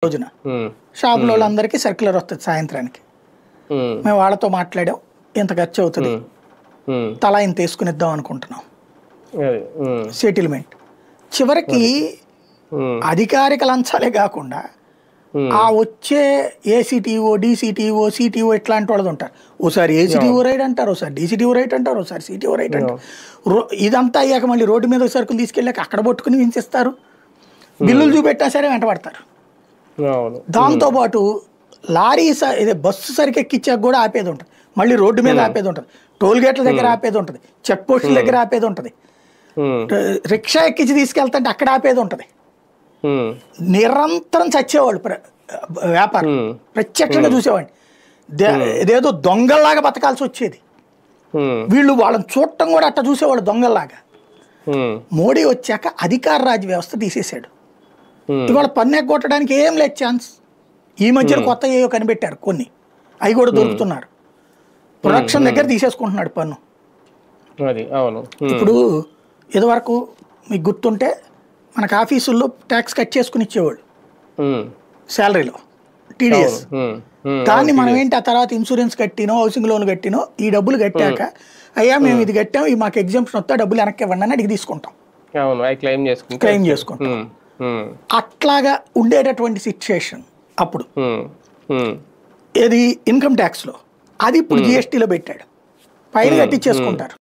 రోజున షాపులో వాళ్ళందరికీ సర్క్యులర్ వస్తుంది సాయంత్రానికి. మేము వాళ్ళతో మాట్లాడాం, ఇంత ఖర్చు అవుతుంది, తలా ఇంత తీసుకునిద్దాం అనుకుంటున్నాం సెటిల్మెంట్. చివరికి అధికారిక లంచాలే కాకుండా ఆ వచ్చే ఏసీటీఓ, డీసీటీఓ, సిటీఓ ఇట్లాంటి వాళ్ళది ఉంటారు. ఓసారి ఏసీటీఓ రైట్ అంటారు, ఒకసారి డీసీటీఓ రైట్ అంటారు, ఒకసారి సిటీఓ రైట్ అంటారు. ఇదంతా అయ్యాక మళ్ళీ రోడ్డు మీద సరుకులు తీసుకెళ్ళాక అక్కడ పట్టుకుని వించిస్తారు, బిల్లులు చూపెట్టినా సరే వెంటబడతారు. దాంతోపాటు లారీ బస్సు సరికి ఎక్కించాక కూడా ఆపేది ఉంటుంది, మళ్ళీ రోడ్డు మీద ఆపేది ఉంటుంది, టోల్ గేట్ల దగ్గర ఆపేది ఉంటుంది, చెక్ పోస్టుల దగ్గర ఆపేది ఉంటుంది, రిక్షా ఎక్కించి తీసుకెళ్తుంటే అక్కడ ఆపేది ఉంటుంది. నిరంతరం చచ్చేవాళ్ళు వ్యాపారం, ప్రత్యక్షంగా చూసేవాడిని. ఇదేదో దొంగల్లాగా బతకాల్సి వచ్చేది. వీళ్ళు వాళ్ళని చూడటం కూడా అట్లా చూసేవాళ్ళు దొంగల్లాగా. మోడీ వచ్చాక అధికార రాజ్య వ్యవస్థ తీసేశాడు. ఇవాళ పన్ను ఎగ్గొట్టడానికి ఏం లేదు ఛాన్స్. ఈ మధ్యన కొత్త ఏవో కనిపెట్టారు కొన్ని, అవి కూడా దొరుకుతున్నారు. ప్రొడక్షన్ దగ్గర తీసేసుకుంటున్నాడు పన్ను. ఇప్పుడు ఇదివరకు మీకు గుర్తుంటే మనకు ఆఫీసుల్లో ట్యాక్స్ కట్ చేసుకుని ఇచ్చేవాళ్ళు శాలరీలో, టీడీఎస్. దాన్ని మనం ఏంటి ఆ తర్వాత ఇన్సూరెన్స్ కట్టినో, హౌసింగ్ లోన్ కట్టినో, ఈ డబ్బులు కట్టాక అయ్యా మేము ఇది కట్టాం, ఈ మాకు ఎగ్జామ్షన్ వస్తా, డబ్బులు వెనక్కి ఇవ్వండి అని అడిగి తీసుకుంటాం, క్లెయిమ్ చేసుకుంటాం. అట్లాగా ఉండేటటువంటి సిచ్యుయేషన్ అప్పుడు. ఏది ఇన్కమ్ ట్యాక్స్లో, అది ఇప్పుడు జిఎస్టీలో పెట్టాడు, పైన కట్టించేసుకుంటారు.